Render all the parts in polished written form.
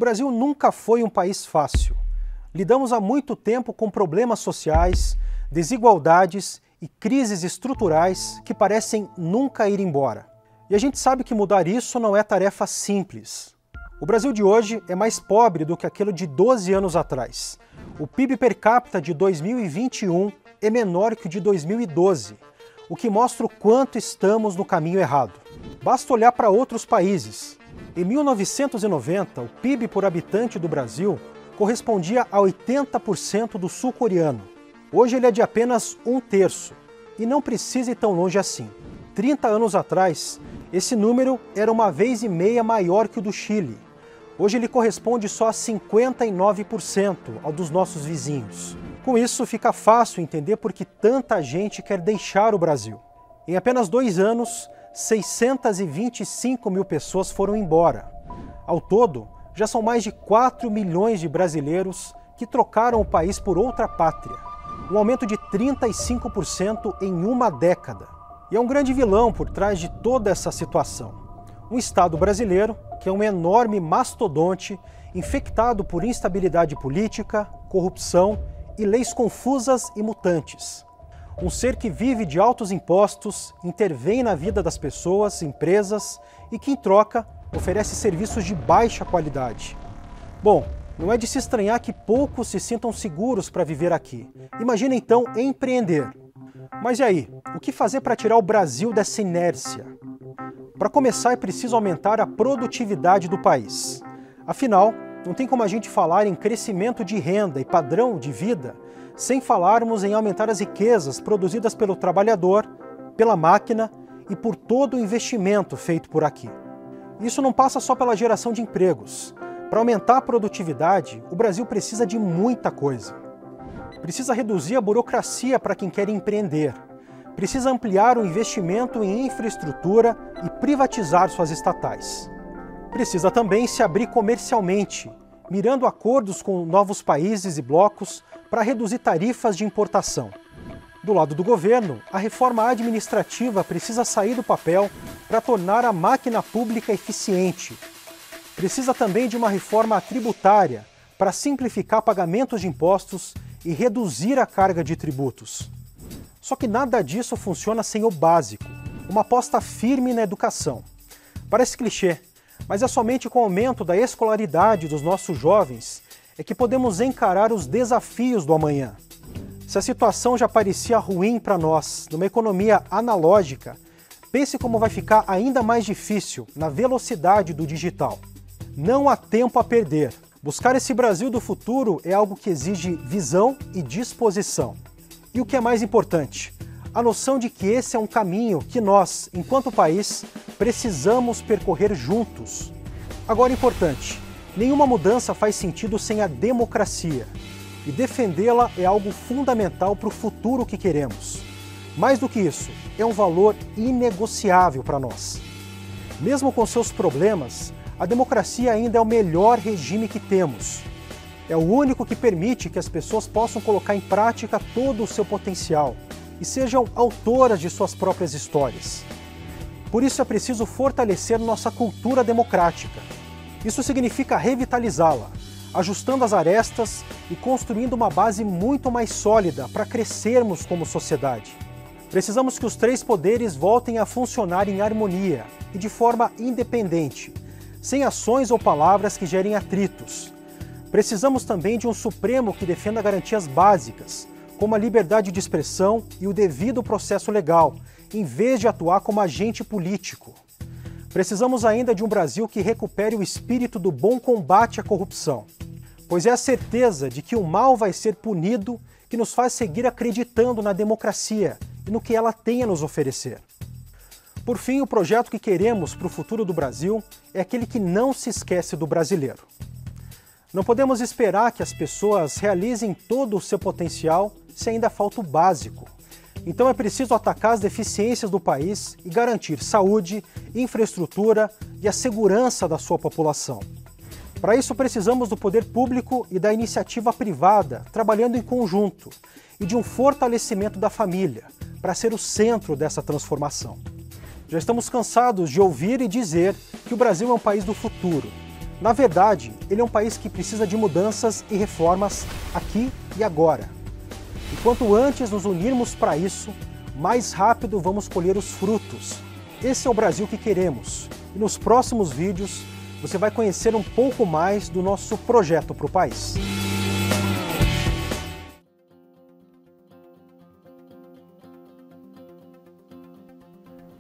Brasil nunca foi um país fácil. Lidamos há muito tempo com problemas sociais, desigualdades e crises estruturais que parecem nunca ir embora. E a gente sabe que mudar isso não é tarefa simples. O Brasil de hoje é mais pobre do que aquele de 12 anos atrás. O PIB per capita de 2021 é menor que o de 2012, o que mostra o quanto estamos no caminho errado. Basta olhar para outros países. Em 1990, o PIB por habitante do Brasil correspondia a 80% do sul-coreano. Hoje ele é de apenas 1/3, e não precisa ir tão longe assim. 30 anos atrás, esse número era 1,5 vezes maior que o do Chile. Hoje ele corresponde só a 59% ao dos nossos vizinhos. Com isso, fica fácil entender por que tanta gente quer deixar o Brasil. Em apenas 2 anos, 625 mil pessoas foram embora. Ao todo, já são mais de 4 milhões de brasileiros que trocaram o país por outra pátria. Um aumento de 35% em uma década. E é um grande vilão por trás de toda essa situação. Um Estado brasileiro que é um enorme mastodonte infectado por instabilidade política, corrupção e leis confusas e mutantes. Um ser que vive de altos impostos, intervém na vida das pessoas, empresas e que, em troca, oferece serviços de baixa qualidade. Bom, não é de se estranhar que poucos se sintam seguros para viver aqui. Imagina então empreender. Mas e aí? O que fazer para tirar o Brasil dessa inércia? Para começar, é preciso aumentar a produtividade do país. Afinal, não tem como a gente falar em crescimento de renda e padrão de vida sem falarmos em aumentar as riquezas produzidas pelo trabalhador, pela máquina e por todo o investimento feito por aqui. Isso não passa só pela geração de empregos. Para aumentar a produtividade, o Brasil precisa de muita coisa. Precisa reduzir a burocracia para quem quer empreender. Precisa ampliar o investimento em infraestrutura e privatizar suas estatais. Precisa também se abrir comercialmente, mirando acordos com novos países e blocos para reduzir tarifas de importação. Do lado do governo, a reforma administrativa precisa sair do papel para tornar a máquina pública eficiente. Precisa também de uma reforma tributária para simplificar pagamentos de impostos e reduzir a carga de tributos. Só que nada disso funciona sem o básico, uma aposta firme na educação. Parece clichê, mas é somente com o aumento da escolaridade dos nossos jovens é que podemos encarar os desafios do amanhã. Se a situação já parecia ruim para nós, numa economia analógica, pense como vai ficar ainda mais difícil na velocidade do digital. Não há tempo a perder. Buscar esse Brasil do futuro é algo que exige visão e disposição. E o que é mais importante, a noção de que esse é um caminho que nós, enquanto país, precisamos percorrer juntos. Agora, importante, nenhuma mudança faz sentido sem a democracia. E defendê-la é algo fundamental para o futuro que queremos. Mais do que isso, é um valor inegociável para nós. Mesmo com seus problemas, a democracia ainda é o melhor regime que temos. É o único que permite que as pessoas possam colocar em prática todo o seu potencial e sejam autoras de suas próprias histórias. Por isso é preciso fortalecer nossa cultura democrática. Isso significa revitalizá-la, ajustando as arestas e construindo uma base muito mais sólida para crescermos como sociedade. Precisamos que os 3 poderes voltem a funcionar em harmonia e de forma independente, sem ações ou palavras que gerem atritos. Precisamos também de um Supremo que defenda garantias básicas, como a liberdade de expressão e o devido processo legal, em vez de atuar como agente político. Precisamos ainda de um Brasil que recupere o espírito do bom combate à corrupção, pois é a certeza de que o mal vai ser punido que nos faz seguir acreditando na democracia e no que ela tem a nos oferecer. Por fim, o projeto que queremos para o futuro do Brasil é aquele que não se esquece do brasileiro. Não podemos esperar que as pessoas realizem todo o seu potencial se ainda falta o básico. Então é preciso atacar as deficiências do país e garantir saúde, infraestrutura e a segurança da sua população. Para isso precisamos do poder público e da iniciativa privada trabalhando em conjunto e de um fortalecimento da família para ser o centro dessa transformação. Já estamos cansados de ouvir e dizer que o Brasil é um país do futuro, Na verdade, ele é um país que precisa de mudanças e reformas aqui e agora. E quanto antes nos unirmos para isso, mais rápido vamos colher os frutos. Esse é o Brasil que queremos. E nos próximos vídeos você vai conhecer um pouco mais do nosso projeto para o país.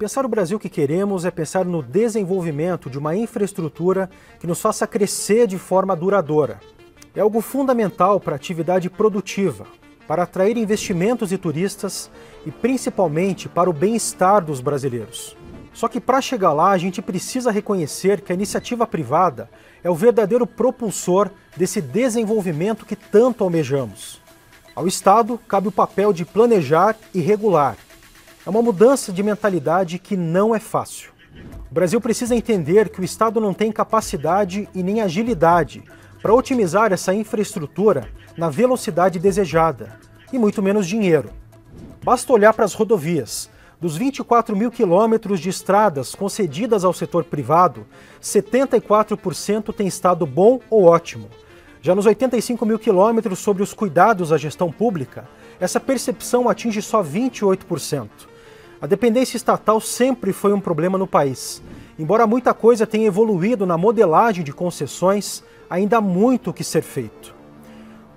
Pensar o Brasil que queremos é pensar no desenvolvimento de uma infraestrutura que nos faça crescer de forma duradoura. É algo fundamental para a atividade produtiva, para atrair investimentos e turistas e principalmente para o bem-estar dos brasileiros. Só que para chegar lá a gente precisa reconhecer que a iniciativa privada é o verdadeiro propulsor desse desenvolvimento que tanto almejamos. Ao Estado cabe o papel de planejar e regular. É uma mudança de mentalidade que não é fácil. O Brasil precisa entender que o Estado não tem capacidade e nem agilidade para otimizar essa infraestrutura na velocidade desejada, e muito menos dinheiro. Basta olhar para as rodovias. Dos 24 mil quilômetros de estradas concedidas ao setor privado, 74% tem estado bom ou ótimo. Já nos 85 mil quilômetros sobre os cuidados à gestão pública, essa percepção atinge só 28%. A dependência estatal sempre foi um problema no país. Embora muita coisa tenha evoluído na modelagem de concessões, ainda há muito o que ser feito.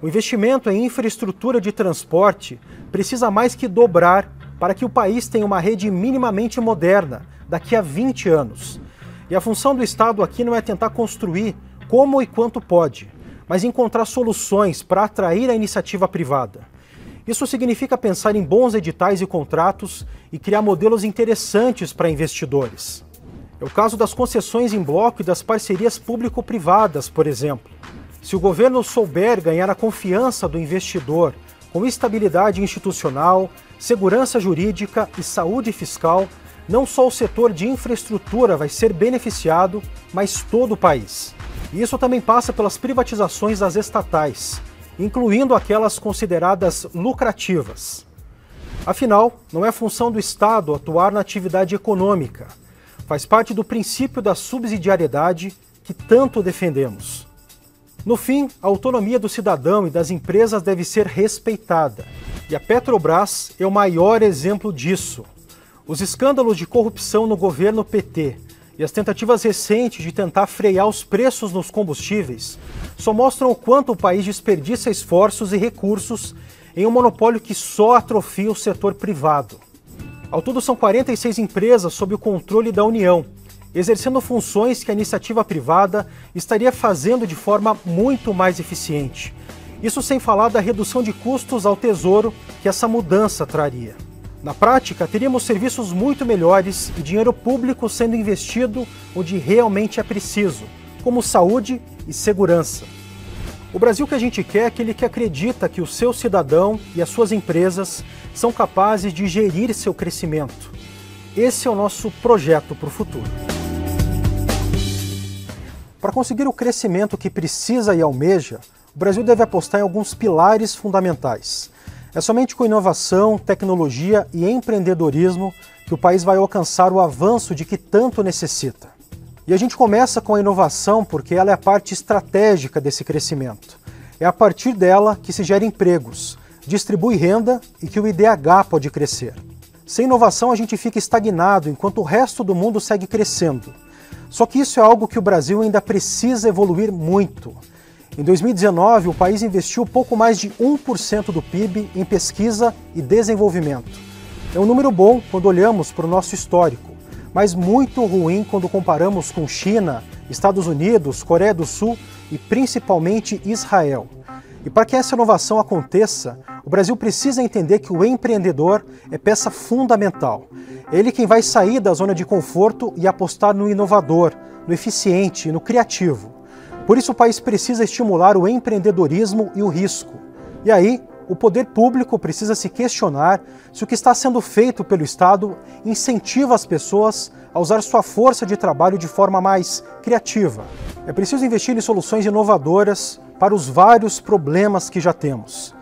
O investimento em infraestrutura de transporte precisa mais que dobrar para que o país tenha uma rede minimamente moderna daqui a 20 anos. E a função do Estado aqui não é tentar construir como e quanto pode, mas encontrar soluções para atrair a iniciativa privada. Isso significa pensar em bons editais e contratos e criar modelos interessantes para investidores. É o caso das concessões em bloco e das parcerias público-privadas, por exemplo. Se o governo souber ganhar a confiança do investidor com estabilidade institucional, segurança jurídica e saúde fiscal, não só o setor de infraestrutura vai ser beneficiado, mas todo o país. E isso também passa pelas privatizações das estatais, incluindo aquelas consideradas lucrativas. Afinal, não é função do Estado atuar na atividade econômica. Faz parte do princípio da subsidiariedade que tanto defendemos. No fim, a autonomia do cidadão e das empresas deve ser respeitada. E a Petrobras é o maior exemplo disso. Os escândalos de corrupção no governo PT e as tentativas recentes de tentar frear os preços nos combustíveis só mostram o quanto o país desperdiça esforços e recursos em um monopólio que só atrofia o setor privado. Ao todo são 46 empresas sob o controle da União, exercendo funções que a iniciativa privada estaria fazendo de forma muito mais eficiente. Isso sem falar da redução de custos ao Tesouro que essa mudança traria. Na prática, teríamos serviços muito melhores e dinheiro público sendo investido onde realmente é preciso, como saúde e segurança. O Brasil que a gente quer é aquele que acredita que o seu cidadão e as suas empresas são capazes de gerir seu crescimento. Esse é o nosso projeto para o futuro. Para conseguir o crescimento que precisa e almeja, o Brasil deve apostar em alguns pilares fundamentais. É somente com inovação, tecnologia e empreendedorismo que o país vai alcançar o avanço de que tanto necessita. E a gente começa com a inovação porque ela é a parte estratégica desse crescimento. É a partir dela que se gera empregos, distribui renda e que o IDH pode crescer. Sem inovação a gente fica estagnado enquanto o resto do mundo segue crescendo. Só que isso é algo que o Brasil ainda precisa evoluir muito. Em 2019, o país investiu pouco mais de 1% do PIB em pesquisa e desenvolvimento. É um número bom quando olhamos para o nosso histórico, mas muito ruim quando comparamos com China, Estados Unidos, Coreia do Sul e principalmente Israel. E para que essa inovação aconteça, o Brasil precisa entender que o empreendedor é peça fundamental. É ele quem vai sair da zona de conforto e apostar no inovador, no eficiente e no criativo. Por isso o país precisa estimular o empreendedorismo e o risco. E aí, o poder público precisa se questionar se o que está sendo feito pelo Estado incentiva as pessoas a usar sua força de trabalho de forma mais criativa. É preciso investir em soluções inovadoras para os vários problemas que já temos.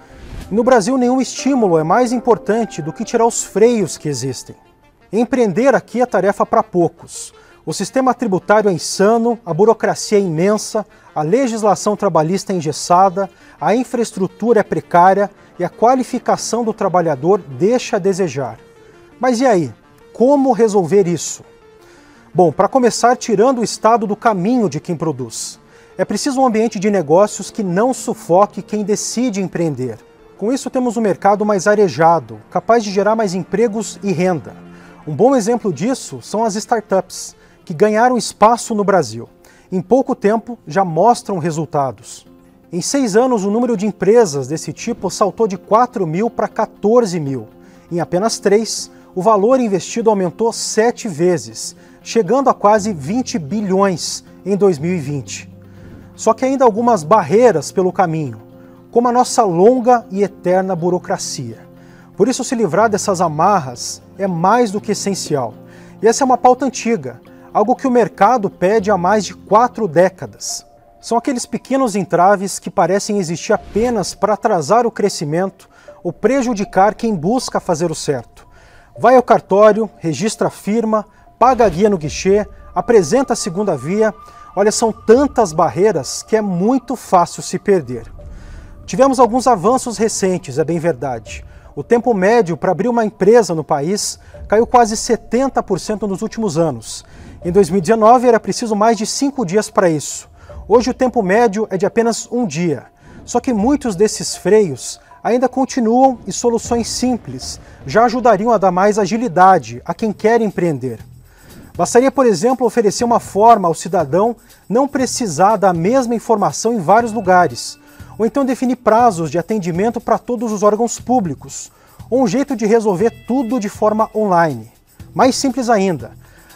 E no Brasil, nenhum estímulo é mais importante do que tirar os freios que existem. Empreender aqui é tarefa para poucos. O sistema tributário é insano, a burocracia é imensa, a legislação trabalhista é engessada, a infraestrutura é precária e a qualificação do trabalhador deixa a desejar. Mas e aí? Como resolver isso? Bom, para começar, tirando o Estado do caminho de quem produz. É preciso um ambiente de negócios que não sufoque quem decide empreender. Com isso, temos um mercado mais arejado, capaz de gerar mais empregos e renda. Um bom exemplo disso são as startups, que ganharam espaço no Brasil. Em pouco tempo, já mostram resultados. Em 6 anos, o número de empresas desse tipo saltou de 4 mil para 14 mil. Em apenas 3, o valor investido aumentou 7 vezes, chegando a quase 20 bilhões em 2020. Só que ainda há algumas barreiras pelo caminho, como a nossa longa e eterna burocracia. Por isso, se livrar dessas amarras é mais do que essencial. E essa é uma pauta antiga, algo que o mercado pede há mais de 4 décadas. São aqueles pequenos entraves que parecem existir apenas para atrasar o crescimento ou prejudicar quem busca fazer o certo. Vai ao cartório, registra a firma, paga a guia no guichê, apresenta a segunda via. Olha, são tantas barreiras que é muito fácil se perder. Tivemos alguns avanços recentes, é bem verdade. O tempo médio para abrir uma empresa no país caiu quase 70% nos últimos anos. Em 2019 era preciso mais de 5 dias para isso. Hoje o tempo médio é de apenas 1 dia. Só que muitos desses freios ainda continuam e soluções simples já ajudariam a dar mais agilidade a quem quer empreender. Bastaria, por exemplo, oferecer uma forma ao cidadão não precisar da mesma informação em vários lugares, ou então definir prazos de atendimento para todos os órgãos públicos, ou um jeito de resolver tudo de forma online. Mais simples ainda,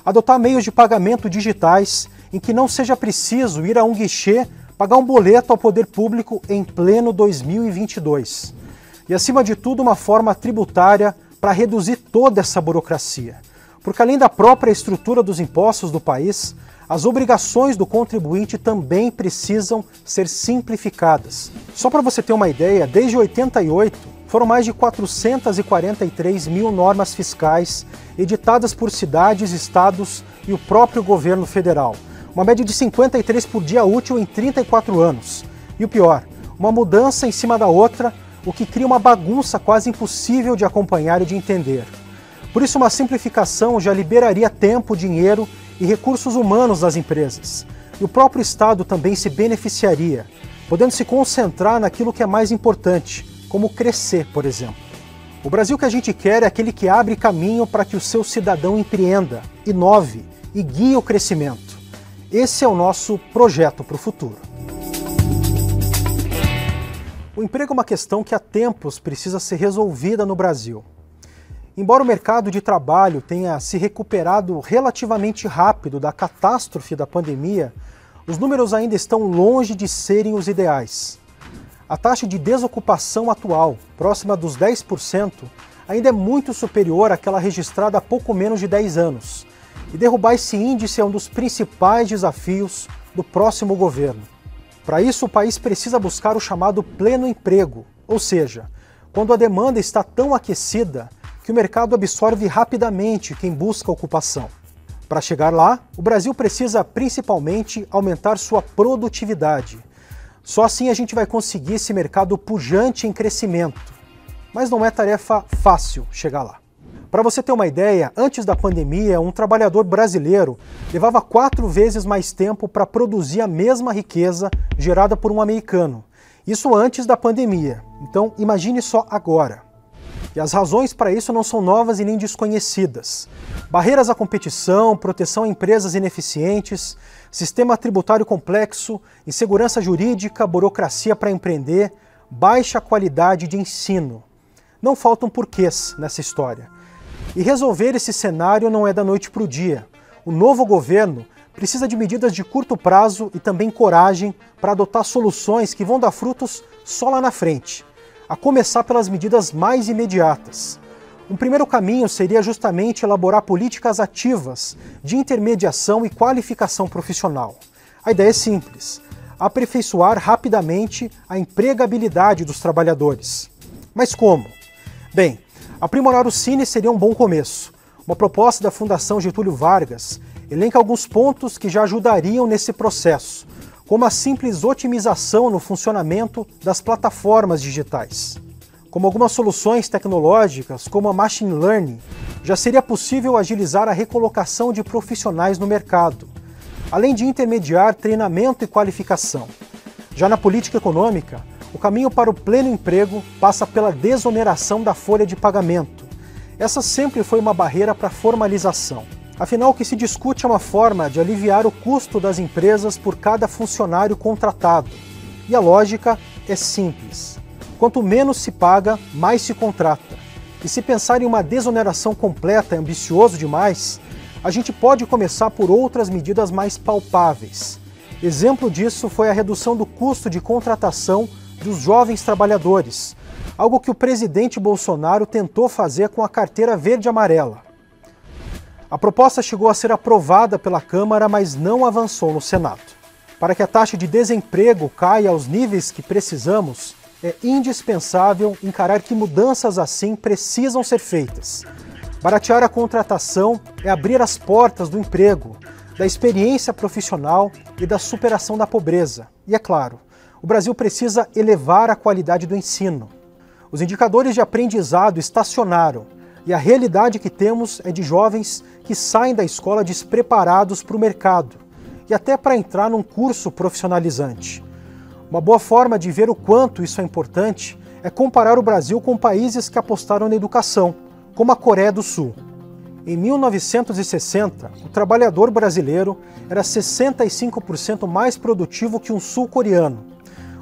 adotar meios de pagamento digitais em que não seja preciso ir a um guichê pagar um boleto ao poder público em pleno 2022. E, acima de tudo, uma forma tributária para reduzir toda essa burocracia. Porque, além da própria estrutura dos impostos do país, as obrigações do contribuinte também precisam ser simplificadas. Só para você ter uma ideia, desde 88 foram mais de 443 mil normas fiscais editadas por cidades, estados e o próprio governo federal. Uma média de 53 por dia útil em 34 anos. E o pior, uma mudança em cima da outra, o que cria uma bagunça quase impossível de acompanhar e de entender. Por isso, uma simplificação já liberaria tempo, dinheiro e recursos humanos das empresas. E o próprio Estado também se beneficiaria, podendo se concentrar naquilo que é mais importante, como crescer, por exemplo. O Brasil que a gente quer é aquele que abre caminho para que o seu cidadão empreenda, inove e guie o crescimento. Esse é o nosso projeto para o futuro. O emprego é uma questão que há tempos precisa ser resolvida no Brasil. Embora o mercado de trabalho tenha se recuperado relativamente rápido da catástrofe da pandemia, os números ainda estão longe de serem os ideais. A taxa de desocupação atual, próxima dos 10%, ainda é muito superior àquela registrada há pouco menos de 10 anos. E derrubar esse índice é um dos principais desafios do próximo governo. Para isso, o país precisa buscar o chamado pleno emprego, ou seja, quando a demanda está tão aquecida que o mercado absorve rapidamente quem busca ocupação. Para chegar lá, o Brasil precisa principalmente aumentar sua produtividade. Só assim a gente vai conseguir esse mercado pujante em crescimento. Mas não é tarefa fácil chegar lá. Para você ter uma ideia, antes da pandemia, um trabalhador brasileiro levava 4 vezes mais tempo para produzir a mesma riqueza gerada por um americano. Isso antes da pandemia. Então, imagine só agora. E as razões para isso não são novas e nem desconhecidas. Barreiras à competição, proteção a empresas ineficientes, sistema tributário complexo, insegurança jurídica, burocracia para empreender, baixa qualidade de ensino. Não faltam porquês nessa história. E resolver esse cenário não é da noite para o dia. O novo governo precisa de medidas de curto prazo e também coragem para adotar soluções que vão dar frutos só lá na frente, a começar pelas medidas mais imediatas. Um primeiro caminho seria justamente elaborar políticas ativas de intermediação e qualificação profissional. A ideia é simples: aperfeiçoar rapidamente a empregabilidade dos trabalhadores. Mas como? Bem, aprimorar o Cine seria um bom começo. Uma proposta da Fundação Getúlio Vargas elenca alguns pontos que já ajudariam nesse processo, como a simples otimização no funcionamento das plataformas digitais. Como algumas soluções tecnológicas, como a machine learning, já seria possível agilizar a recolocação de profissionais no mercado, além de intermediar treinamento e qualificação. Já na política econômica, o caminho para o pleno emprego passa pela desoneração da folha de pagamento. Essa sempre foi uma barreira para a formalização. Afinal, o que se discute é uma forma de aliviar o custo das empresas por cada funcionário contratado. E a lógica é simples. Quanto menos se paga, mais se contrata. E se pensar em uma desoneração completa é ambicioso demais, a gente pode começar por outras medidas mais palpáveis. Exemplo disso foi a redução do custo de contratação dos jovens trabalhadores, algo que o presidente Bolsonaro tentou fazer com a carteira verde-amarela. A proposta chegou a ser aprovada pela Câmara, mas não avançou no Senado. Para que a taxa de desemprego caia aos níveis que precisamos, é indispensável encarar que mudanças assim precisam ser feitas. Baratear a contratação é abrir as portas do emprego, da experiência profissional e da superação da pobreza. E é claro, o Brasil precisa elevar a qualidade do ensino. Os indicadores de aprendizado estacionaram e a realidade que temos é de jovens que saem da escola despreparados para o mercado e até para entrar num curso profissionalizante. Uma boa forma de ver o quanto isso é importante é comparar o Brasil com países que apostaram na educação, como a Coreia do Sul. Em 1960, o trabalhador brasileiro era 65% mais produtivo que um sul-coreano.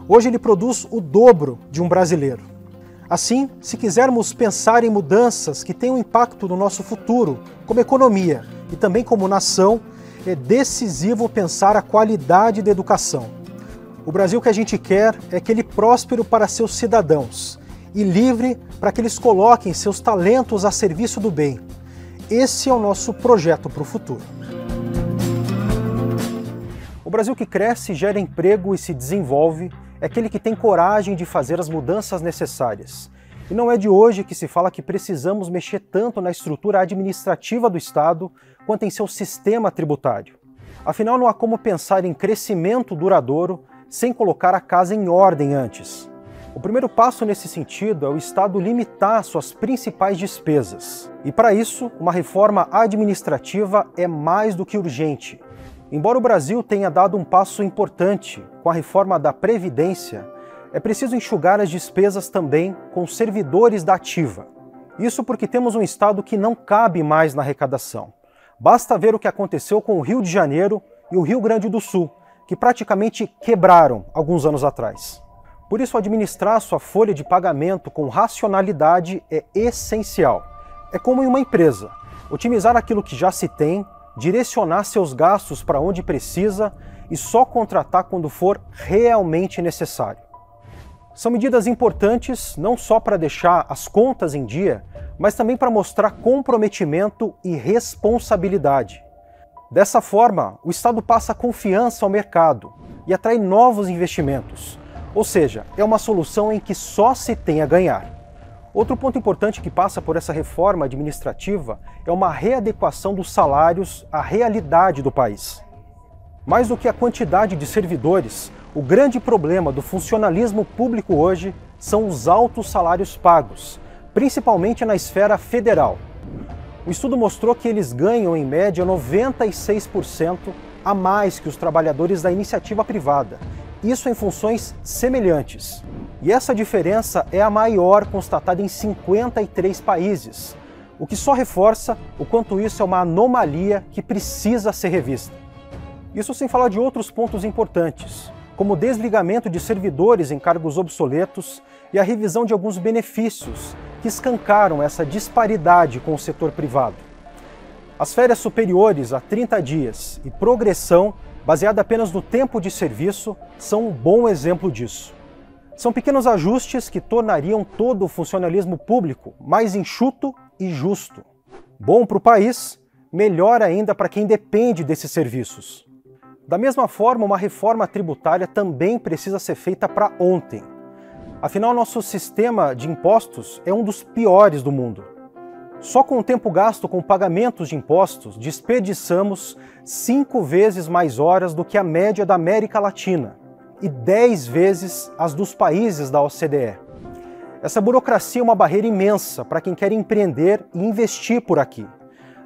Hoje ele produz o dobro de um brasileiro. Assim, se quisermos pensar em mudanças que tenham impacto no nosso futuro, como economia e também como nação, é decisivo pensar a qualidade da educação. O Brasil que a gente quer é aquele próspero para seus cidadãos e livre para que eles coloquem seus talentos a serviço do bem. Esse é o nosso projeto para o futuro. O Brasil que cresce, gera emprego e se desenvolve é aquele que tem coragem de fazer as mudanças necessárias. E não é de hoje que se fala que precisamos mexer tanto na estrutura administrativa do Estado quanto em seu sistema tributário. Afinal, não há como pensar em crescimento duradouro sem colocar a casa em ordem antes. O primeiro passo nesse sentido é o Estado limitar suas principais despesas. E para isso, uma reforma administrativa é mais do que urgente. Embora o Brasil tenha dado um passo importante com a reforma da Previdência, é preciso enxugar as despesas também com os servidores da ativa. Isso porque temos um Estado que não cabe mais na arrecadação. Basta ver o que aconteceu com o Rio de Janeiro e o Rio Grande do Sul, que praticamente quebraram alguns anos atrás. Por isso, administrar sua folha de pagamento com racionalidade é essencial. É como em uma empresa, otimizar aquilo que já se tem, direcionar seus gastos para onde precisa e só contratar quando for realmente necessário. São medidas importantes não só para deixar as contas em dia, mas também para mostrar comprometimento e responsabilidade. Dessa forma, o Estado passa confiança ao mercado e atrai novos investimentos. Ou seja, é uma solução em que só se tem a ganhar. Outro ponto importante que passa por essa reforma administrativa é uma readequação dos salários à realidade do país. Mais do que a quantidade de servidores, o grande problema do funcionalismo público hoje são os altos salários pagos, principalmente na esfera federal. O estudo mostrou que eles ganham, em média, 96% a mais que os trabalhadores da iniciativa privada. Isso em funções semelhantes. E essa diferença é a maior constatada em 53 países, o que só reforça o quanto isso é uma anomalia que precisa ser revista. Isso sem falar de outros pontos importantes, como o desligamento de servidores em cargos obsoletos e a revisão de alguns benefícios que escancaram essa disparidade com o setor privado. As férias superiores a 30 dias e progressão, baseada apenas no tempo de serviço, são um bom exemplo disso. São pequenos ajustes que tornariam todo o funcionalismo público mais enxuto e justo. Bom para o país, melhor ainda para quem depende desses serviços. Da mesma forma, uma reforma tributária também precisa ser feita para ontem. Afinal, nosso sistema de impostos é um dos piores do mundo. Só com o tempo gasto com pagamentos de impostos, desperdiçamos 5 vezes mais horas do que a média da América Latina e 10 vezes as dos países da OCDE. Essa burocracia é uma barreira imensa para quem quer empreender e investir por aqui.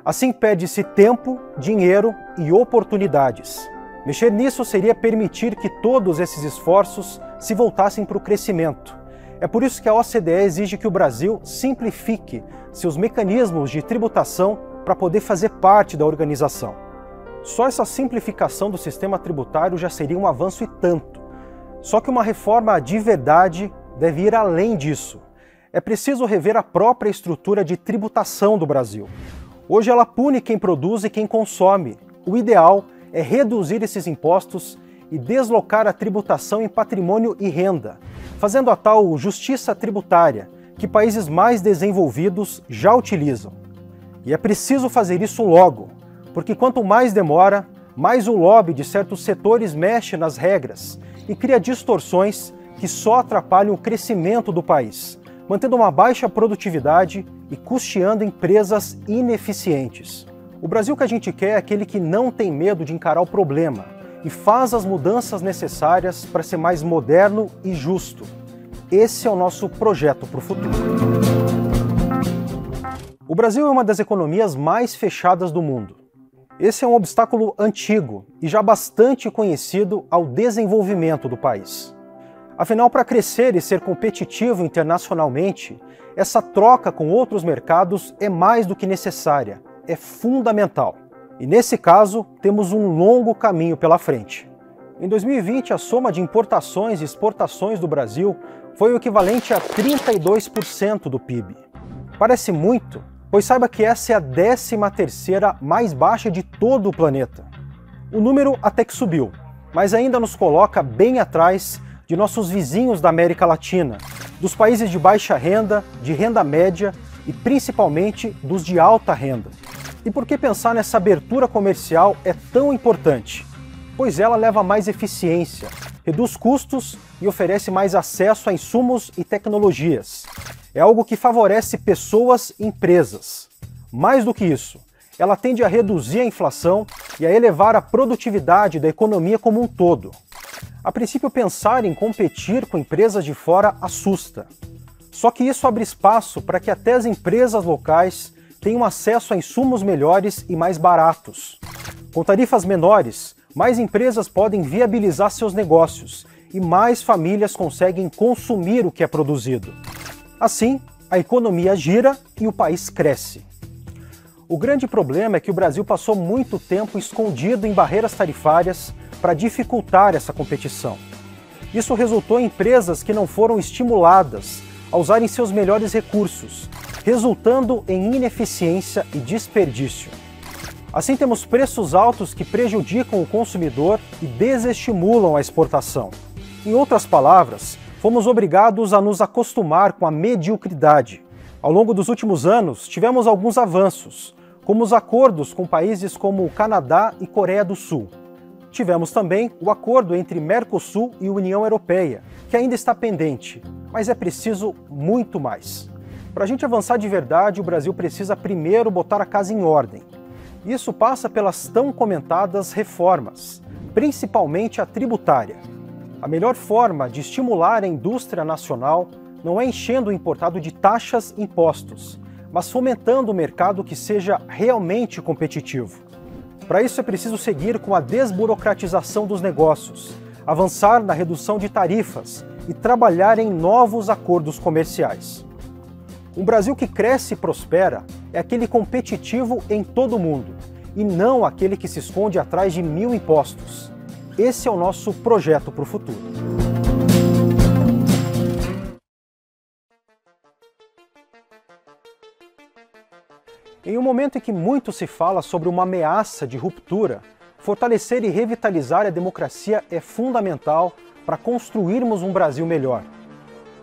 Assim perde-se tempo, dinheiro e oportunidades. Mexer nisso seria permitir que todos esses esforços se voltassem para o crescimento. É por isso que a OCDE exige que o Brasil simplifique seus mecanismos de tributação para poder fazer parte da organização. Só essa simplificação do sistema tributário já seria um avanço e tanto. Só que uma reforma de verdade deve ir além disso. É preciso rever a própria estrutura de tributação do Brasil. Hoje ela pune quem produz e quem consome. O ideal é reduzir esses impostos e deslocar a tributação em patrimônio e renda, fazendo a tal justiça tributária, que países mais desenvolvidos já utilizam. E é preciso fazer isso logo, porque quanto mais demora, mais o lobby de certos setores mexe nas regras e cria distorções que só atrapalham o crescimento do país, mantendo uma baixa produtividade e custeando empresas ineficientes. O Brasil que a gente quer é aquele que não tem medo de encarar o problema e faz as mudanças necessárias para ser mais moderno e justo. Esse é o nosso projeto para o futuro. O Brasil é uma das economias mais fechadas do mundo. Esse é um obstáculo antigo e já bastante conhecido ao desenvolvimento do país. Afinal, para crescer e ser competitivo internacionalmente, essa troca com outros mercados é mais do que necessária, é fundamental. E nesse caso, temos um longo caminho pela frente. Em 2020, a soma de importações e exportações do Brasil foi o equivalente a 32% do PIB. Parece muito, pois saiba que essa é a 13ª mais baixa de todo o planeta. O número até que subiu, mas ainda nos coloca bem atrás de nossos vizinhos da América Latina, dos países de baixa renda, de renda média e principalmente dos de alta renda. E por que pensar nessa abertura comercial é tão importante? Pois ela leva a mais eficiência, reduz custos e oferece mais acesso a insumos e tecnologias. É algo que favorece pessoas e empresas. Mais do que isso, ela tende a reduzir a inflação e a elevar a produtividade da economia como um todo. A princípio, pensar em competir com empresas de fora assusta. Só que isso abre espaço para que até as empresas locais tenham acesso a insumos melhores e mais baratos. Com tarifas menores, mais empresas podem viabilizar seus negócios e mais famílias conseguem consumir o que é produzido. Assim, a economia gira e o país cresce. O grande problema é que o Brasil passou muito tempo escondido em barreiras tarifárias para dificultar essa competição. Isso resultou em empresas que não foram estimuladas a usarem seus melhores recursos, resultando em ineficiência e desperdício. Assim, temos preços altos que prejudicam o consumidor e desestimulam a exportação. Em outras palavras, fomos obrigados a nos acostumar com a mediocridade. Ao longo dos últimos anos, tivemos alguns avanços, como os acordos com países como o Canadá e Coreia do Sul. Tivemos também o acordo entre Mercosul e União Europeia, que ainda está pendente, mas é preciso muito mais. Para a gente avançar de verdade, o Brasil precisa primeiro botar a casa em ordem. Isso passa pelas tão comentadas reformas, principalmente a tributária. A melhor forma de estimular a indústria nacional não é enchendo o importado de taxas e impostos, mas fomentando um mercado que seja realmente competitivo. Para isso é preciso seguir com a desburocratização dos negócios, avançar na redução de tarifas e trabalhar em novos acordos comerciais. Um Brasil que cresce e prospera é aquele competitivo em todo o mundo, e não aquele que se esconde atrás de 1000 impostos. Esse é o nosso projeto para o futuro. Em um momento em que muito se fala sobre uma ameaça de ruptura, fortalecer e revitalizar a democracia é fundamental para construirmos um Brasil melhor.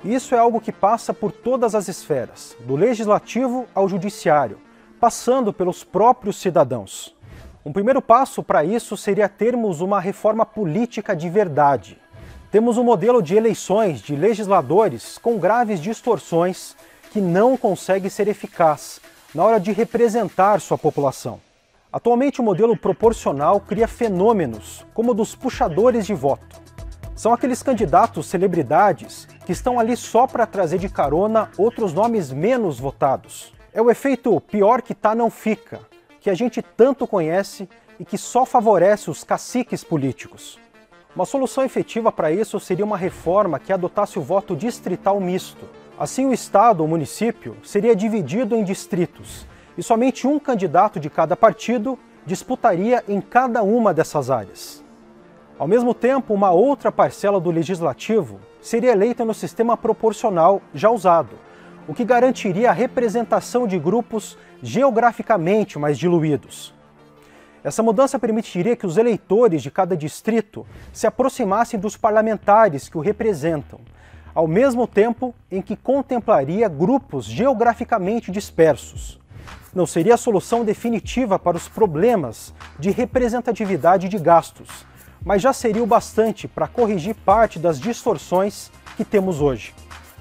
Isso é algo que passa por todas as esferas, do legislativo ao judiciário, passando pelos próprios cidadãos. Um primeiro passo para isso seria termos uma reforma política de verdade. Temos um modelo de eleições de legisladores com graves distorções que não consegue ser eficaz, na hora de representar sua população. Atualmente, o modelo proporcional cria fenômenos como o dos puxadores de voto. São aqueles candidatos celebridades que estão ali só para trazer de carona outros nomes menos votados. É o efeito pior que tá não fica, que a gente tanto conhece e que só favorece os caciques políticos. Uma solução efetiva para isso seria uma reforma que adotasse o voto distrital misto. Assim, o estado ou município seria dividido em distritos e somente um candidato de cada partido disputaria em cada uma dessas áreas. Ao mesmo tempo, uma outra parcela do legislativo seria eleita no sistema proporcional já usado, o que garantiria a representação de grupos geograficamente mais diluídos. Essa mudança permitiria que os eleitores de cada distrito se aproximassem dos parlamentares que o representam, ao mesmo tempo em que contemplaria grupos geograficamente dispersos. Não seria a solução definitiva para os problemas de representatividade de gastos, mas já seria o bastante para corrigir parte das distorções que temos hoje.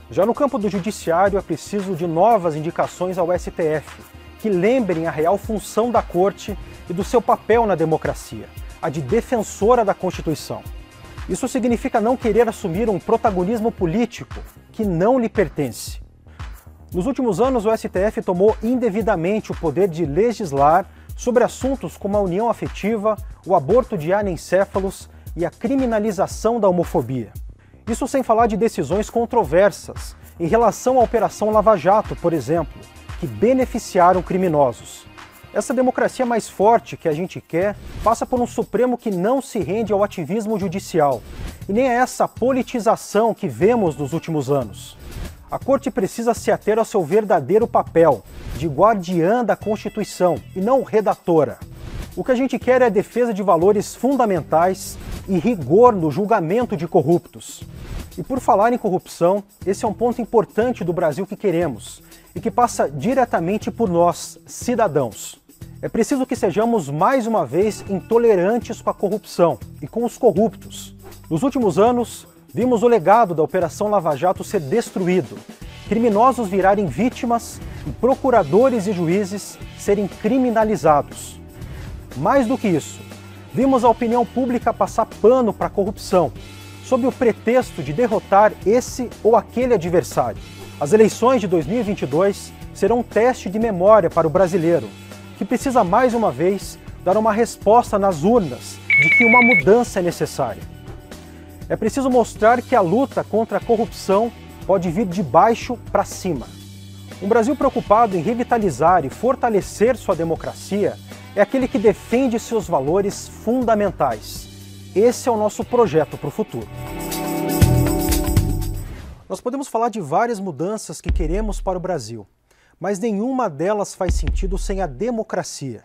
Já no campo do judiciário, é preciso de novas indicações ao STF, que lembrem a real função da Corte e do seu papel na democracia, a de defensora da Constituição. Isso significa não querer assumir um protagonismo político que não lhe pertence. Nos últimos anos, o STF tomou indevidamente o poder de legislar sobre assuntos como a união afetiva, o aborto de anencéfalos e a criminalização da homofobia. Isso sem falar de decisões controversas em relação à Operação Lava Jato, por exemplo, que beneficiaram criminosos. Essa democracia mais forte que a gente quer passa por um Supremo que não se rende ao ativismo judicial e nem a essa politização que vemos nos últimos anos. A Corte precisa se ater ao seu verdadeiro papel de guardiã da Constituição e não redatora. O que a gente quer é a defesa de valores fundamentais e rigor no julgamento de corruptos. E por falar em corrupção, esse é um ponto importante do Brasil que queremos e que passa diretamente por nós, cidadãos. É preciso que sejamos mais uma vez intolerantes com a corrupção e com os corruptos. Nos últimos anos, vimos o legado da Operação Lava Jato ser destruído, criminosos virarem vítimas e procuradores e juízes serem criminalizados. Mais do que isso, vimos a opinião pública passar pano para a corrupção, sob o pretexto de derrotar esse ou aquele adversário. As eleições de 2022 serão um teste de memória para o brasileiro, que precisa mais uma vez dar uma resposta nas urnas de que uma mudança é necessária. É preciso mostrar que a luta contra a corrupção pode vir de baixo para cima. Um Brasil preocupado em revitalizar e fortalecer sua democracia é aquele que defende seus valores fundamentais. Esse é o nosso projeto para o futuro. Nós podemos falar de várias mudanças que queremos para o Brasil, mas nenhuma delas faz sentido sem a democracia.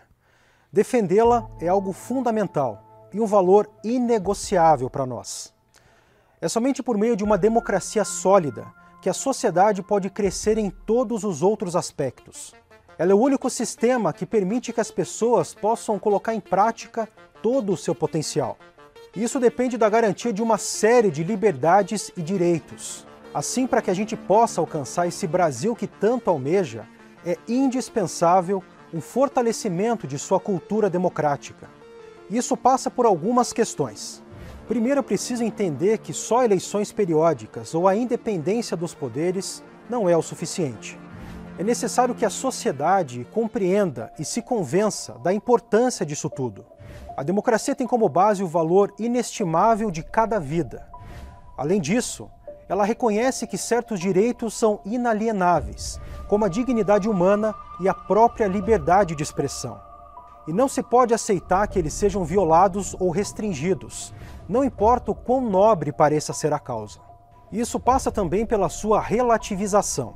Defendê-la é algo fundamental e um valor inegociável para nós. É somente por meio de uma democracia sólida que a sociedade pode crescer em todos os outros aspectos. Ela é o único sistema que permite que as pessoas possam colocar em prática todo o seu potencial. Isso depende da garantia de uma série de liberdades e direitos. Assim, para que a gente possa alcançar esse Brasil que tanto almeja, é indispensável um fortalecimento de sua cultura democrática. Isso passa por algumas questões. Primeiro, é preciso entender que só eleições periódicas ou a independência dos poderes não é o suficiente. É necessário que a sociedade compreenda e se convença da importância disso tudo. A democracia tem como base o valor inestimável de cada vida. Além disso, ela reconhece que certos direitos são inalienáveis, como a dignidade humana e a própria liberdade de expressão. E não se pode aceitar que eles sejam violados ou restringidos, não importa o quão nobre pareça ser a causa. Isso passa também pela sua relativização.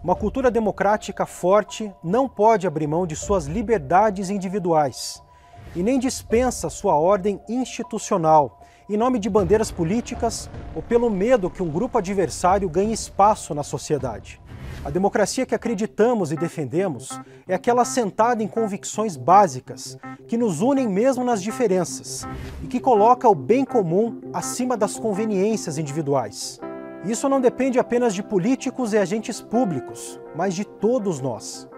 Uma cultura democrática forte não pode abrir mão de suas liberdades individuais e nem dispensa sua ordem institucional, em nome de bandeiras políticas ou pelo medo que um grupo adversário ganhe espaço na sociedade. A democracia que acreditamos e defendemos é aquela assentada em convicções básicas, que nos unem mesmo nas diferenças e que coloca o bem comum acima das conveniências individuais. Isso não depende apenas de políticos e agentes públicos, mas de todos nós.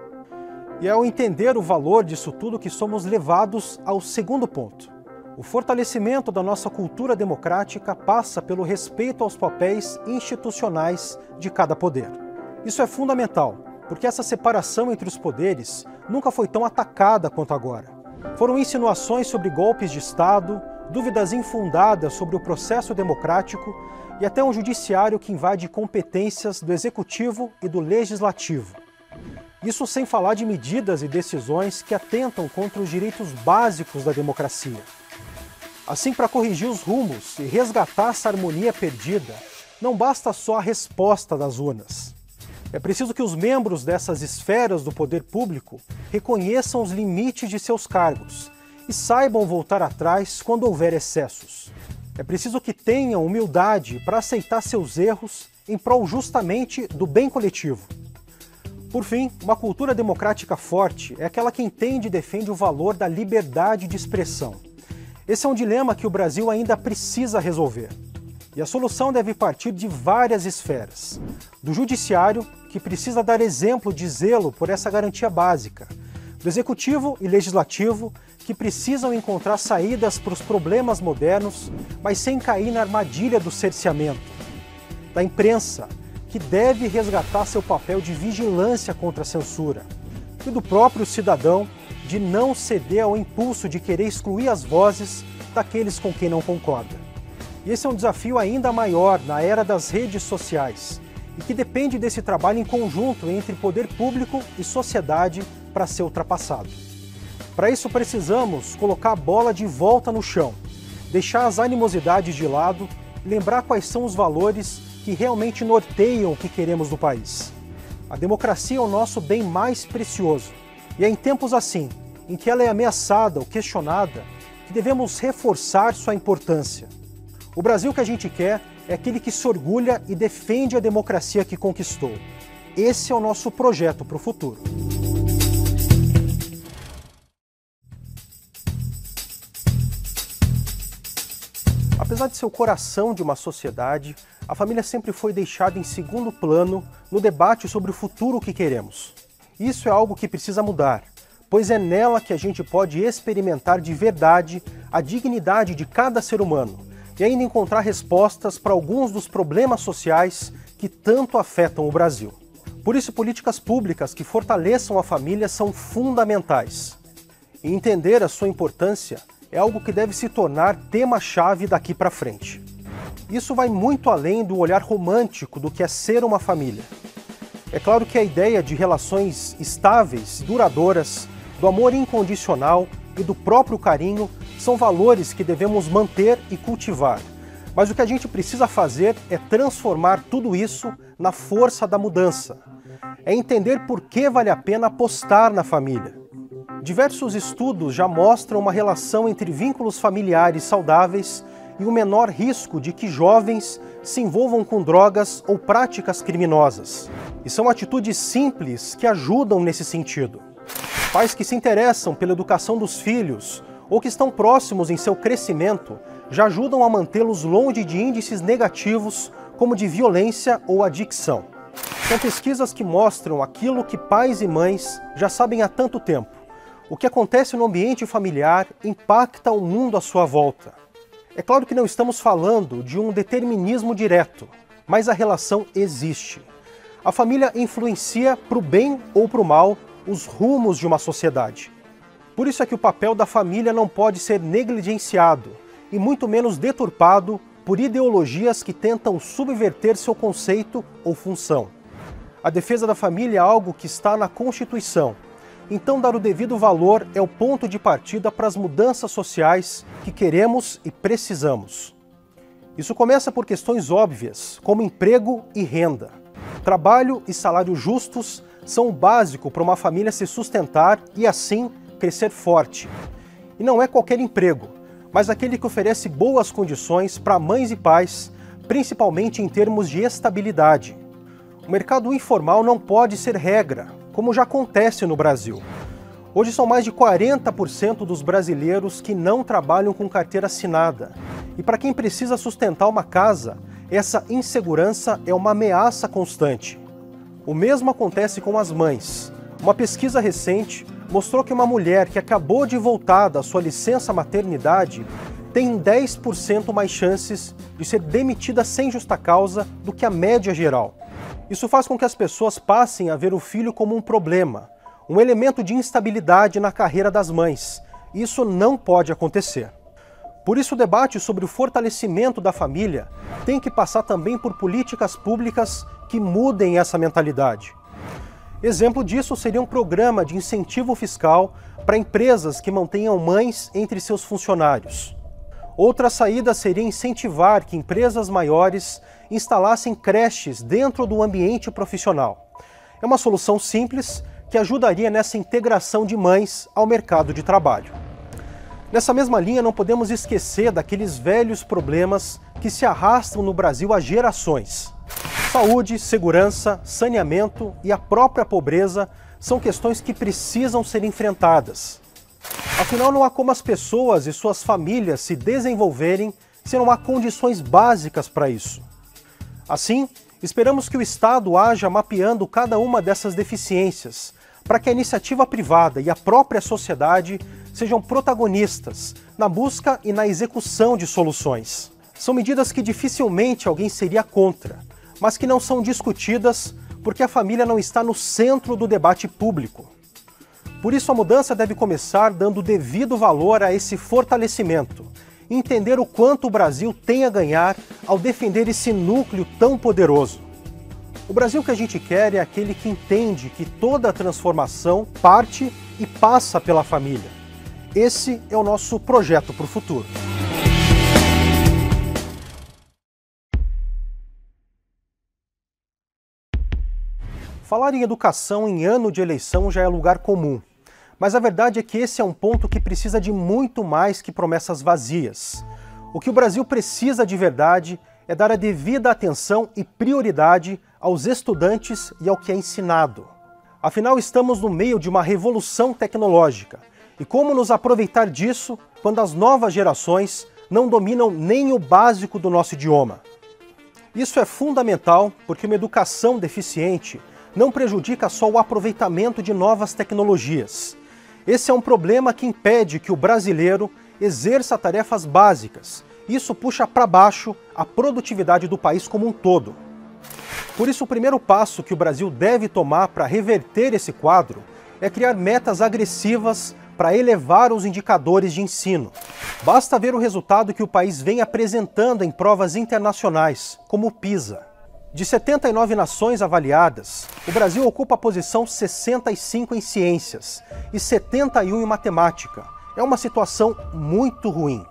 E é ao entender o valor disso tudo que somos levados ao segundo ponto. O fortalecimento da nossa cultura democrática passa pelo respeito aos papéis institucionais de cada poder. Isso é fundamental, porque essa separação entre os poderes nunca foi tão atacada quanto agora. Foram insinuações sobre golpes de Estado, dúvidas infundadas sobre o processo democrático e até um judiciário que invade competências do Executivo e do Legislativo. Isso sem falar de medidas e decisões que atentam contra os direitos básicos da democracia. Assim, para corrigir os rumos e resgatar essa harmonia perdida, não basta só a resposta das urnas. É preciso que os membros dessas esferas do poder público reconheçam os limites de seus cargos e saibam voltar atrás quando houver excessos. É preciso que tenham humildade para aceitar seus erros em prol justamente do bem coletivo. Por fim, uma cultura democrática forte é aquela que entende e defende o valor da liberdade de expressão. Esse é um dilema que o Brasil ainda precisa resolver. E a solução deve partir de várias esferas. Do judiciário, que precisa dar exemplo de zelo por essa garantia básica. Do executivo e legislativo, que precisam encontrar saídas para os problemas modernos, mas sem cair na armadilha do cerceamento. Da imprensa, que deve resgatar seu papel de vigilância contra a censura. E do próprio cidadão, de não ceder ao impulso de querer excluir as vozes daqueles com quem não concorda. E esse é um desafio ainda maior na era das redes sociais, e que depende desse trabalho em conjunto entre poder público e sociedade para ser ultrapassado. Para isso precisamos colocar a bola de volta no chão, deixar as animosidades de lado, lembrar quais são os valores que realmente norteiam o que queremos do país. A democracia é o nosso bem mais precioso. E é em tempos assim, em que ela é ameaçada ou questionada, que devemos reforçar sua importância. O Brasil que a gente quer é aquele que se orgulha e defende a democracia que conquistou. Esse é o nosso projeto para o futuro. Apesar de ser o coração de uma sociedade, a família sempre foi deixada em segundo plano no debate sobre o futuro que queremos. Isso é algo que precisa mudar, pois é nela que a gente pode experimentar de verdade a dignidade de cada ser humano e ainda encontrar respostas para alguns dos problemas sociais que tanto afetam o Brasil. Por isso, políticas públicas que fortaleçam a família são fundamentais. E entender a sua importância é algo que deve se tornar tema-chave daqui para frente. Isso vai muito além do olhar romântico do que é ser uma família. É claro que a ideia de relações estáveis, duradouras, do amor incondicional e do próprio carinho são valores que devemos manter e cultivar. Mas o que a gente precisa fazer é transformar tudo isso na força da mudança. É entender por que vale a pena apostar na família. Diversos estudos já mostram uma relação entre vínculos familiares saudáveis e o menor risco de que jovens se envolvam com drogas ou práticas criminosas. E são atitudes simples que ajudam nesse sentido. Pais que se interessam pela educação dos filhos ou que estão próximos em seu crescimento já ajudam a mantê-los longe de índices negativos como de violência ou adicção. São pesquisas que mostram aquilo que pais e mães já sabem há tanto tempo. O que acontece no ambiente familiar impacta o mundo à sua volta. É claro que não estamos falando de um determinismo direto, mas a relação existe. A família influencia para o bem ou para o mal os rumos de uma sociedade. Por isso é que o papel da família não pode ser negligenciado e muito menos deturpado por ideologias que tentam subverter seu conceito ou função. A defesa da família é algo que está na Constituição. Então, dar o devido valor é o ponto de partida para as mudanças sociais que queremos e precisamos. Isso começa por questões óbvias, como emprego e renda. Trabalho e salários justos são o básico para uma família se sustentar e, assim, crescer forte. E não é qualquer emprego, mas aquele que oferece boas condições para mães e pais, principalmente em termos de estabilidade. O mercado informal não pode ser regra, como já acontece no Brasil. Hoje são mais de 40% dos brasileiros que não trabalham com carteira assinada. E para quem precisa sustentar uma casa, essa insegurança é uma ameaça constante. O mesmo acontece com as mães. Uma pesquisa recente mostrou que uma mulher que acabou de voltar da sua licença maternidade tem 10% mais chances de ser demitida sem justa causa do que a média geral. Isso faz com que as pessoas passem a ver o filho como um problema, um elemento de instabilidade na carreira das mães. Isso não pode acontecer. Por isso, o debate sobre o fortalecimento da família tem que passar também por políticas públicas que mudem essa mentalidade. Exemplo disso seria um programa de incentivo fiscal para empresas que mantenham mães entre seus funcionários. Outra saída seria incentivar que empresas maiores instalassem creches dentro do ambiente profissional. É uma solução simples que ajudaria nessa integração de mães ao mercado de trabalho. Nessa mesma linha, não podemos esquecer daqueles velhos problemas que se arrastam no Brasil há gerações. Saúde, segurança, saneamento e a própria pobreza são questões que precisam ser enfrentadas. Afinal, não há como as pessoas e suas famílias se desenvolverem se não há condições básicas para isso. Assim, esperamos que o Estado haja mapeando cada uma dessas deficiências, para que a iniciativa privada e a própria sociedade sejam protagonistas na busca e na execução de soluções. São medidas que dificilmente alguém seria contra, mas que não são discutidas porque a família não está no centro do debate público. Por isso, a mudança deve começar dando devido valor a esse fortalecimento e entender o quanto o Brasil tem a ganhar ao defender esse núcleo tão poderoso. O Brasil que a gente quer é aquele que entende que toda transformação parte e passa pela família. Esse é o nosso projeto para o futuro. Falar em educação em ano de eleição já é lugar comum. Mas a verdade é que esse é um ponto que precisa de muito mais que promessas vazias. O que o Brasil precisa de verdade é dar a devida atenção e prioridade aos estudantes e ao que é ensinado. Afinal, estamos no meio de uma revolução tecnológica. E como nos aproveitar disso quando as novas gerações não dominam nem o básico do nosso idioma? Isso é fundamental porque uma educação deficiente não prejudica só o aproveitamento de novas tecnologias. Esse é um problema que impede que o brasileiro exerça tarefas básicas. Isso puxa para baixo a produtividade do país como um todo. Por isso, o primeiro passo que o Brasil deve tomar para reverter esse quadro é criar metas agressivas para elevar os indicadores de ensino. Basta ver o resultado que o país vem apresentando em provas internacionais, como o PISA. De 79 nações avaliadas, o Brasil ocupa a posição 65 em ciências e 71 em matemática. É uma situação muito ruim.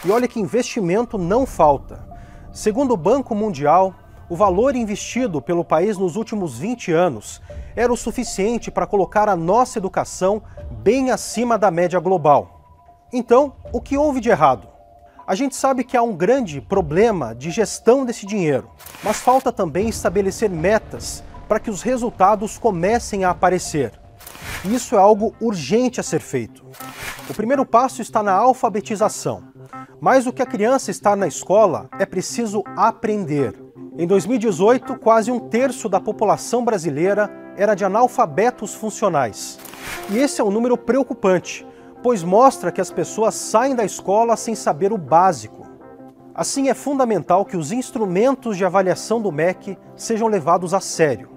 E olha que investimento não falta. Segundo o Banco Mundial, o valor investido pelo país nos últimos 20 anos era o suficiente para colocar a nossa educação bem acima da média global. Então, o que houve de errado? A gente sabe que há um grande problema de gestão desse dinheiro, mas falta também estabelecer metas para que os resultados comecem a aparecer. E isso é algo urgente a ser feito. O primeiro passo está na alfabetização. Mais do que a criança estar na escola, é preciso aprender. Em 2018, quase um terço da população brasileira era de analfabetos funcionais. E esse é um número preocupante, pois mostra que as pessoas saem da escola sem saber o básico. Assim, é fundamental que os instrumentos de avaliação do MEC sejam levados a sério.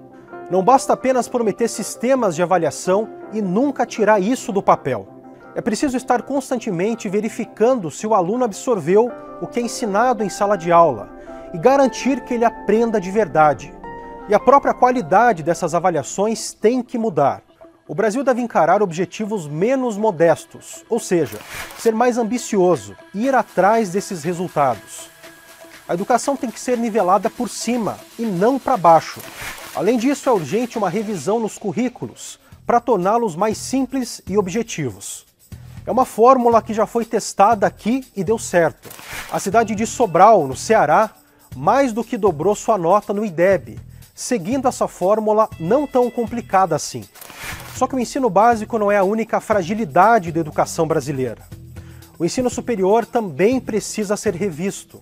Não basta apenas prometer sistemas de avaliação e nunca tirar isso do papel. É preciso estar constantemente verificando se o aluno absorveu o que é ensinado em sala de aula e garantir que ele aprenda de verdade. E a própria qualidade dessas avaliações tem que mudar. O Brasil deve encarar objetivos menos modestos, ou seja, ser mais ambicioso e ir atrás desses resultados. A educação tem que ser nivelada por cima e não para baixo. Além disso, é urgente uma revisão nos currículos para torná-los mais simples e objetivos. É uma fórmula que já foi testada aqui e deu certo. A cidade de Sobral, no Ceará, mais do que dobrou sua nota no IDEB, seguindo essa fórmula não tão complicada assim. Só que o ensino básico não é a única fragilidade da educação brasileira. O ensino superior também precisa ser revisto,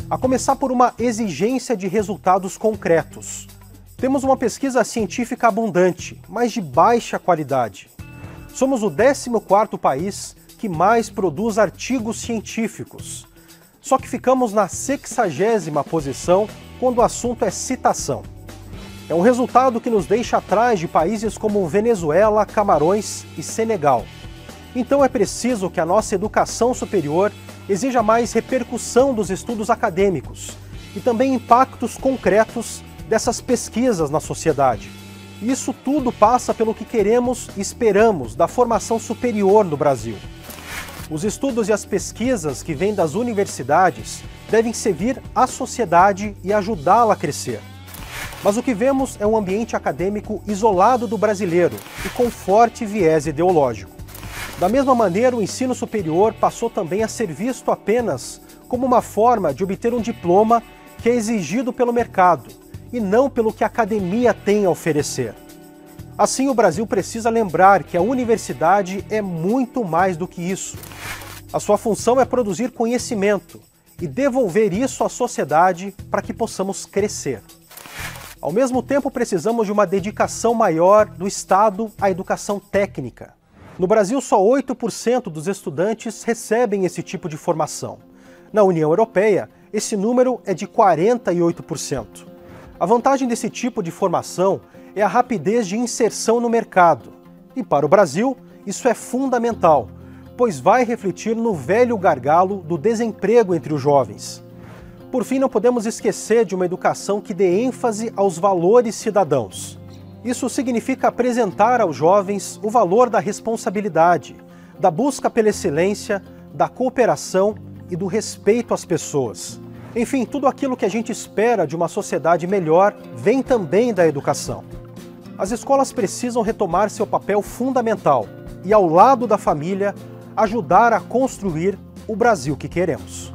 a começar por uma exigência de resultados concretos. Temos uma pesquisa científica abundante, mas de baixa qualidade. Somos o 14º país que mais produz artigos científicos. Só que ficamos na 60ª posição quando o assunto é citação. É um resultado que nos deixa atrás de países como Venezuela, Camarões e Senegal. Então é preciso que a nossa educação superior exija mais repercussão dos estudos acadêmicos e também impactos concretos dessas pesquisas na sociedade. Isso tudo passa pelo que queremos e esperamos da formação superior no Brasil. Os estudos e as pesquisas que vêm das universidades devem servir à sociedade e ajudá-la a crescer. Mas o que vemos é um ambiente acadêmico isolado do brasileiro e com forte viés ideológico. Da mesma maneira, o ensino superior passou também a ser visto apenas como uma forma de obter um diploma que é exigido pelo mercado e não pelo que a academia tem a oferecer. Assim, o Brasil precisa lembrar que a universidade é muito mais do que isso. A sua função é produzir conhecimento e devolver isso à sociedade para que possamos crescer. Ao mesmo tempo, precisamos de uma dedicação maior do Estado à educação técnica. No Brasil, só 8% dos estudantes recebem esse tipo de formação. Na União Europeia, esse número é de 48%. A vantagem desse tipo de formação é a rapidez de inserção no mercado. E para o Brasil, isso é fundamental, pois vai refletir no velho gargalo do desemprego entre os jovens. Por fim, não podemos esquecer de uma educação que dê ênfase aos valores cidadãos. Isso significa apresentar aos jovens o valor da responsabilidade, da busca pela excelência, da cooperação e do respeito às pessoas. Enfim, tudo aquilo que a gente espera de uma sociedade melhor vem também da educação. As escolas precisam retomar seu papel fundamental e, ao lado da família, ajudar a construir o Brasil que queremos.